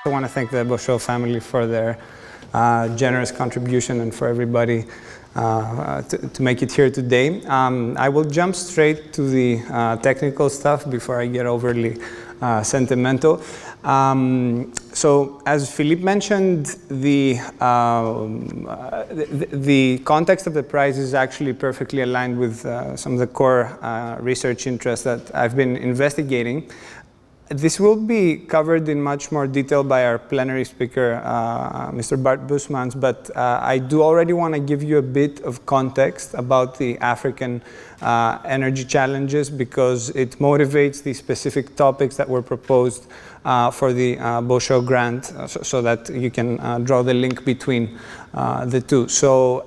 I want to thank the Beauchot family for their generous contribution and for everybody to make it here today. I will jump straight to the technical stuff before I get overly sentimental. So as Philippe mentioned, the context of the prize is actually perfectly aligned with some of the core research interests that I've been investigating. This will be covered in much more detail by our plenary speaker, Mr. Bart Boesmans, but I do already want to give you a bit of context about the African energy challenges because it motivates the specific topics that were proposed for the Beauchot grant so that you can draw the link between the two. So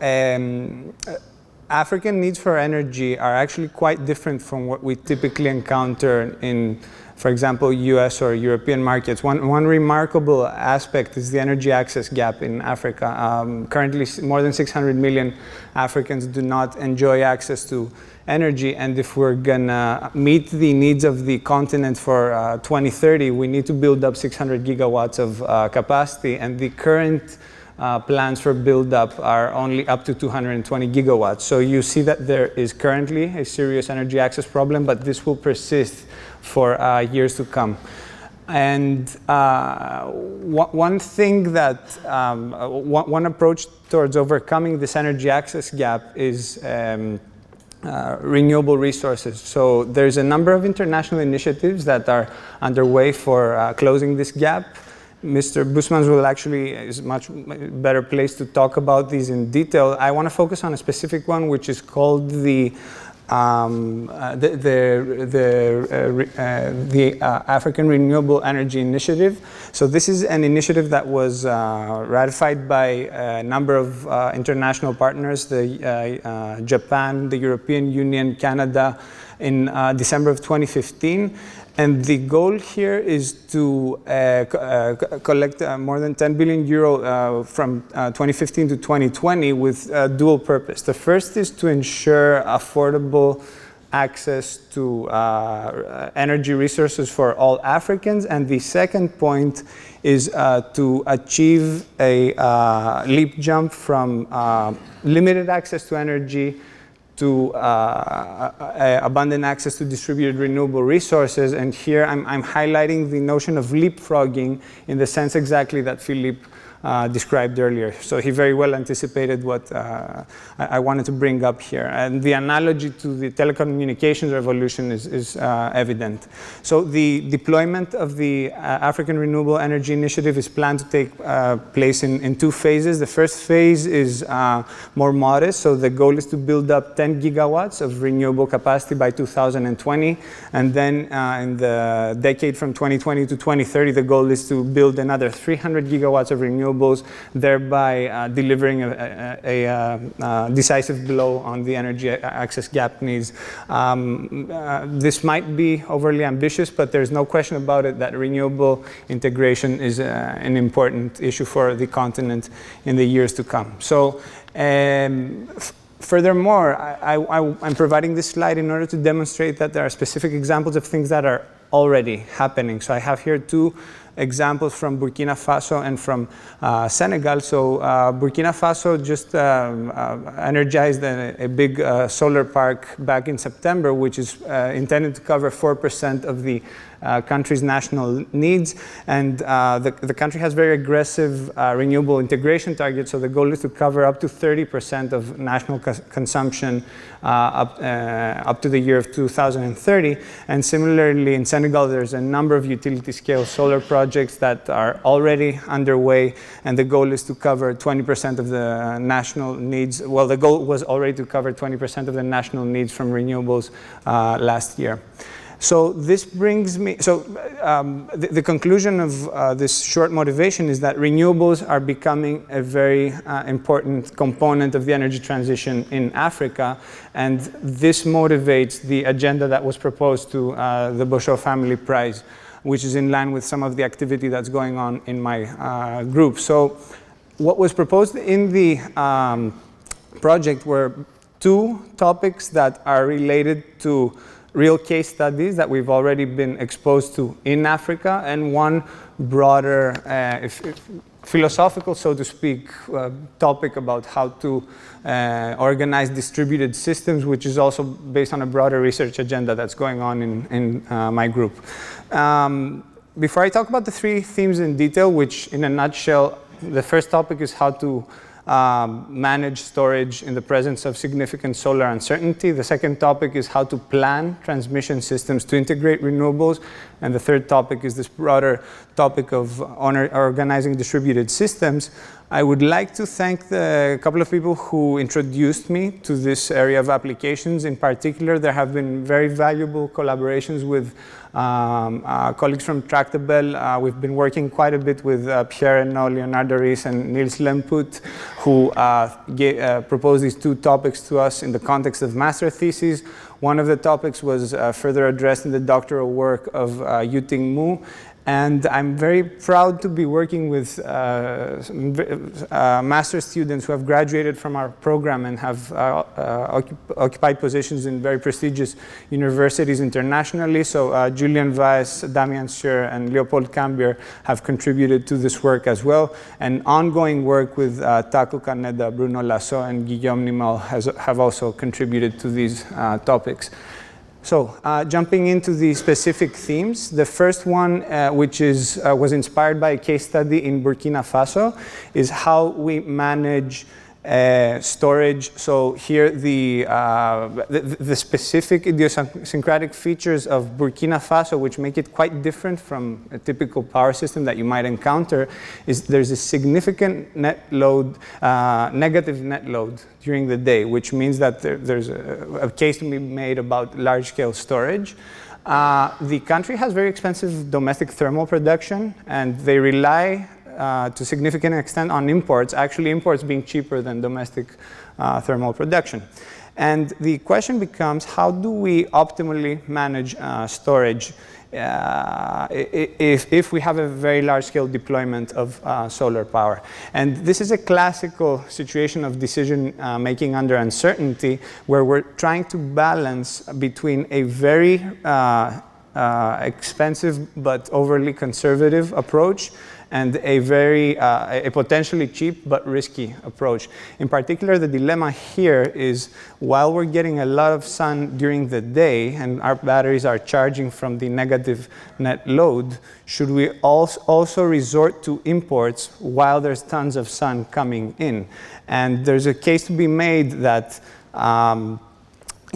African needs for energy are actually quite different from what we typically encounter in, for example, US or European markets. One remarkable aspect is the energy access gap in Africa. Currently, more than 600 million Africans do not enjoy access to energy, and if we're gonna meet the needs of the continent for 2030, we need to build up 600 gigawatts of capacity, and the current plans for build-up are only up to 220 gigawatts. So you see that there is currently a serious energy access problem, but this will persist for years to come. And one thing that, one approach towards overcoming this energy access gap is renewable resources. So there's a number of international initiatives that are underway for closing this gap. Mr. Boesmans is much better placed to talk about these in detail. I want to focus on a specific one, which is called the African Renewable Energy Initiative. So this is an initiative that was ratified by a number of international partners, Japan, the European Union, Canada, in December of 2015. And the goal here is to collect more than 10 billion euro from 2015 to 2020 with dual purpose. The first is to ensure affordable access to energy resources for all Africans. And the second point is to achieve a leap jump from limited access to energy to abundant access to distributed renewable resources. And here I'm highlighting the notion of leapfrogging in the sense exactly that Philippe described earlier. So he very well anticipated what I wanted to bring up here. And the analogy to the telecommunications revolution is evident. So the deployment of the African Renewable Energy Initiative is planned to take place in two phases. The first phase is more modest. So the goal is to build up 10 gigawatts of renewable capacity by 2020. And then in the decade from 2020 to 2030, the goal is to build another 300 gigawatts of renewables, thereby delivering a decisive blow on the energy access gap needs. This might be overly ambitious, but there's no question about it that renewable integration is an important issue for the continent in the years to come. So, furthermore, I'm providing this slide in order to demonstrate that there are specific examples of things that are already happening. So I have here two examples from Burkina Faso and from Senegal. So Burkina Faso just energized a big solar park back in September, which is intended to cover 4% of the country's national needs. And the country has very aggressive renewable integration targets. So the goal is to cover up to 30% of national consumption up to the year of 2030. And similarly, in Senegal, there's a number of utility-scale solar projects that are already underway, and the goal is to cover 20% of the national needs. Well, the goal was already to cover 20% of the national needs from renewables last year. So this brings me, the conclusion of this short motivation is that renewables are becoming a very important component of the energy transition in Africa, and this motivates the agenda that was proposed to the Beauchot Family Prize, which is in line with some of the activity that's going on in my group. So what was proposed in the project were two topics that are related to real case studies that we've already been exposed to in Africa, and one broader, philosophical, so to speak, topic about how to organize distributed systems, which is also based on a broader research agenda that's going on in my group. Before I talk about the three themes in detail, which in a nutshell, the first topic is how to manage storage in the presence of significant solar uncertainty. The second topic is how to plan transmission systems to integrate renewables. And the third topic is this broader topic of organizing distributed systems. I would like to thank a couple of people who introduced me to this area of applications. In particular, there have been very valuable collaborations with colleagues from Tractable. We've been working quite a bit with Pierre Renaud, Leonardo Ries, and Niels Lemput, who proposed these two topics to us in the context of master theses. One of the topics was further addressed in the doctoral work of Yuting Mu. And I'm very proud to be working with master's students who have graduated from our program and have occupied positions in very prestigious universities internationally. So Julian Weiss, Damian Scher, and Leopold Cambier have contributed to this work as well. And ongoing work with Taco Caneda, Bruno Lasso, and Guillaume Nimal have also contributed to these topics. So, jumping into the specific themes, the first one, which was inspired by a case study in Burkina Faso, is how we manage storage. So here the specific idiosyncratic features of Burkina Faso, which make it quite different from a typical power system that you might encounter, is there's a significant net load, negative net load during the day, which means that there's a case to be made about large-scale storage. The country has very expensive domestic thermal production, and they rely to a significant extent on imports, actually imports being cheaper than domestic thermal production. And the question becomes, how do we optimally manage storage if we have a very large-scale deployment of solar power? And this is a classical situation of decision-making under uncertainty, where we're trying to balance between a very expensive but overly conservative approach and a potentially cheap but risky approach. In particular, the dilemma here is, while we're getting a lot of sun during the day and our batteries are charging from the negative net load, should we also resort to imports while there's tons of sun coming in? And there's a case to be made that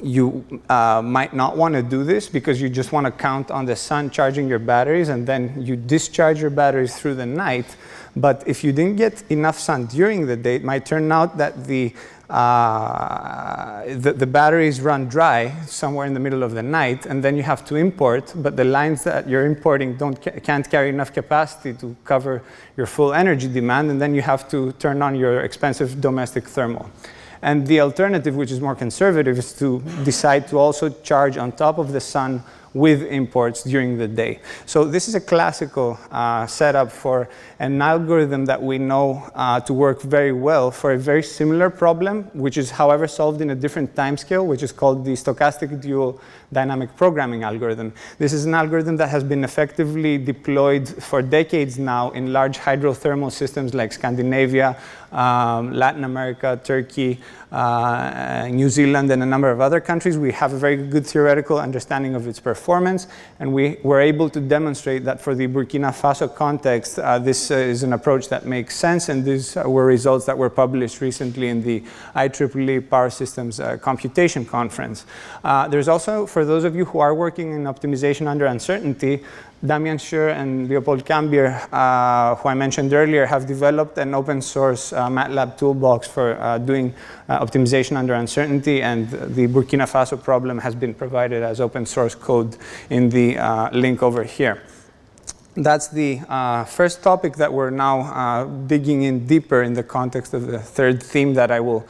you might not want to do this because you just want to count on the sun charging your batteries, and then you discharge your batteries through the night. But if you didn't get enough sun during the day, it might turn out that the batteries run dry somewhere in the middle of the night, and then you have to import, but the lines that you're importing can't carry enough capacity to cover your full energy demand, and then you have to turn on your expensive domestic thermal. And the alternative, which is more conservative, is to decide to also charge on top of the sun with imports during the day. So this is a classical setup for an algorithm that we know to work very well for a very similar problem, which is, however, solved in a different timescale, which is called the stochastic dual dynamic programming algorithm. This is an algorithm that has been effectively deployed for decades now in large hydrothermal systems like Scandinavia, Latin America, Turkey, New Zealand, and a number of other countries. We have a very good theoretical understanding of its performance, and we were able to demonstrate that for the Burkina Faso context, this is an approach that makes sense, and these were results that were published recently in the IEEE Power Systems Computation Conference. There's also, for those of you who are working in optimization under uncertainty, Damian Scher and Leopold Cambier, who I mentioned earlier, have developed an open source MATLAB toolbox for doing optimization under uncertainty, and the Burkina Faso problem has been provided as open source code in the link over here. That's the first topic that we're now digging in deeper in the context of the third theme that I will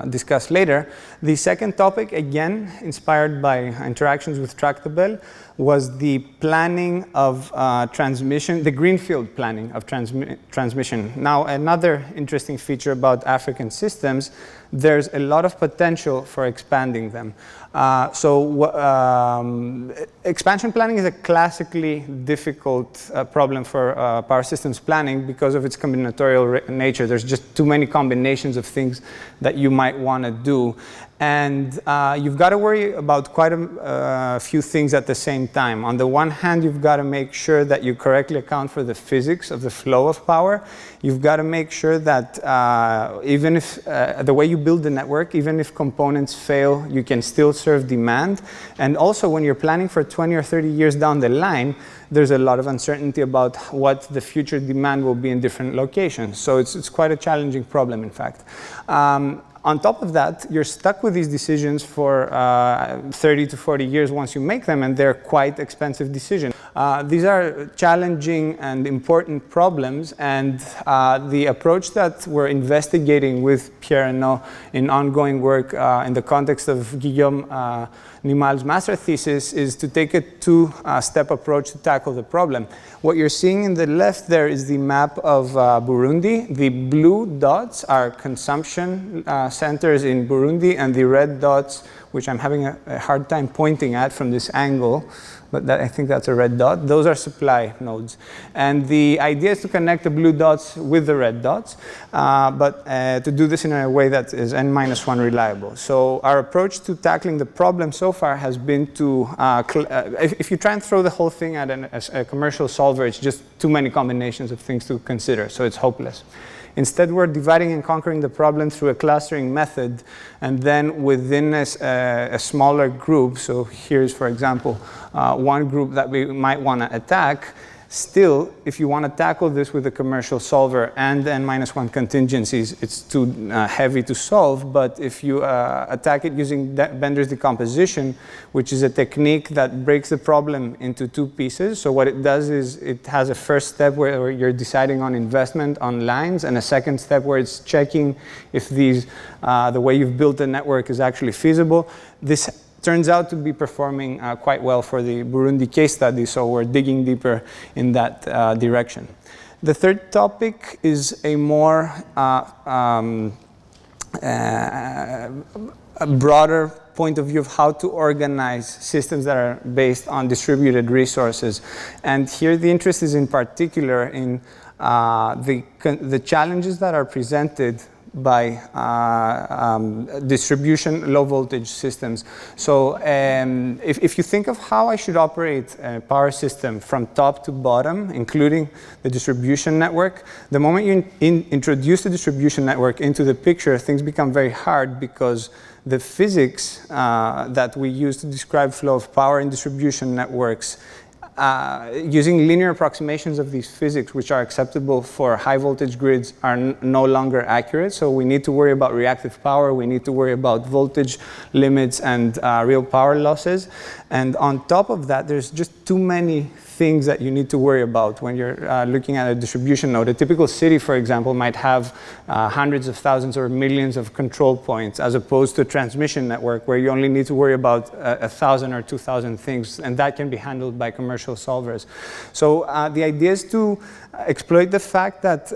discuss later. The second topic, again inspired by interactions with Tractable, was the planning of transmission, the greenfield planning of transmission. Now, another interesting feature about African systems, there's a lot of potential for expanding them. Expansion planning is a classically difficult problem for power systems planning because of its combinatorial nature. There's just too many combinations of things that you might want to do. And you've got to worry about quite a few things at the same time. On the one hand, you've got to make sure that you correctly account for the physics of the flow of power. You've got to make sure that even if the way you build the network, even if components fail, you can still serve demand. And also, when you're planning for 20 or 30 years down the line, there's a lot of uncertainty about what the future demand will be in different locations. So it's quite a challenging problem, in fact. On top of that, you're stuck with these decisions for 30 to 40 years once you make them, and they're quite expensive decisions. These are challenging and important problems, and the approach that we're investigating with Pierre Renaud in ongoing work in the context of Guillaume Nimal's master thesis is to take a two-step approach to tackle the problem. What you're seeing in the left there is the map of Burundi. The blue dots are consumption centers in Burundi, and the red dots, which I'm having a hard time pointing at from this angle, but I think that's a red dot. Those are supply nodes. And the idea is to connect the blue dots with the red dots, but to do this in a way that is n-1 reliable. So our approach to tackling the problem so far has been to, if you try and throw the whole thing at a commercial solver, it's just too many combinations of things to consider, so it's hopeless. Instead, we're dividing and conquering the problem through a clustering method, and then within a smaller group, so here's, for example, one group that we might want to attack. Still, if you want to tackle this with a commercial solver and n-1 contingencies, it's too heavy to solve. But if you attack it using Bender's decomposition, which is a technique that breaks the problem into two pieces. So what it does is it has a first step where you're deciding on investment on lines, and a second step where it's checking if these, the way you've built the network is actually feasible. This turns out to be performing quite well for the Burundi case study, so we're digging deeper in that direction. The third topic is a more a broader point of view of how to organize systems that are based on distributed resources. And here the interest is in particular in the challenges that are presented by distribution low voltage systems. So if you think of how I should operate a power system from top to bottom, including the distribution network, the moment you introduce the distribution network into the picture, things become very hard because the physics that we use to describe flow of power in distribution networks, using linear approximations of these physics, which are acceptable for high voltage grids, are no longer accurate. So we need to worry about reactive power. We need to worry about voltage limits and real power losses. And on top of that, there's just too many things that you need to worry about when you're looking at a distribution node. A typical city, for example, might have hundreds of thousands or millions of control points, as opposed to a transmission network where you only need to worry about 1,000 or 2,000 things, and that can be handled by commercial solvers. So the idea is to exploit the fact that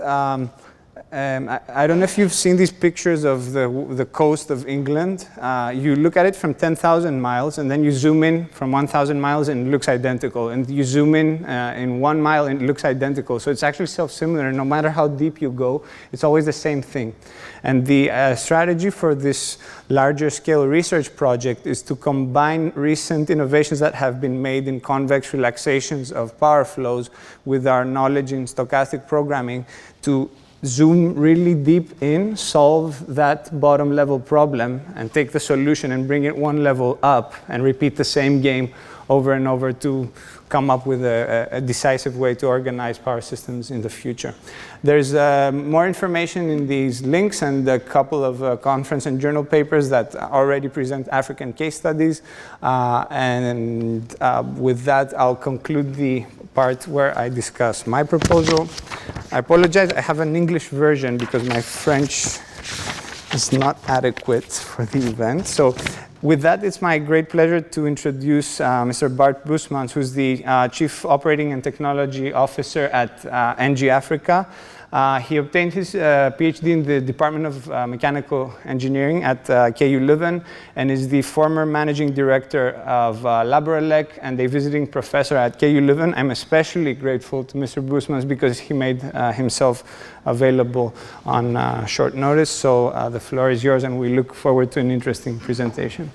I don't know if you've seen these pictures of the coast of England. You look at it from 10,000 miles, and then you zoom in from 1,000 miles, and it looks identical. And you zoom in 1 mile, and it looks identical. So it's actually self-similar. No matter how deep you go, it's always the same thing. And the strategy for this larger scale research project is to combine recent innovations that have been made in convex relaxations of power flows with our knowledge in stochastic programming to zoom really deep in, solve that bottom level problem, and take the solution and bring it one level up and repeat the same game over and over to come up with a decisive way to organize power systems in the future. There's more information in these links and a couple of conference and journal papers that already present African case studies. With that, I'll conclude the part where I discuss my proposal. I apologize, I have an English version because my French is not adequate for the event. So with that, it's my great pleasure to introduce Mr. Bart Boesmans, who's the Chief Operating and Technology Officer at NG Africa. He obtained his PhD in the Department of Mechanical Engineering at KU Leuven and is the former managing director of Laborelec and a visiting professor at KU Leuven. I'm especially grateful to Mr. Boesmans because he made himself available on short notice. So the floor is yours, and we look forward to an interesting presentation.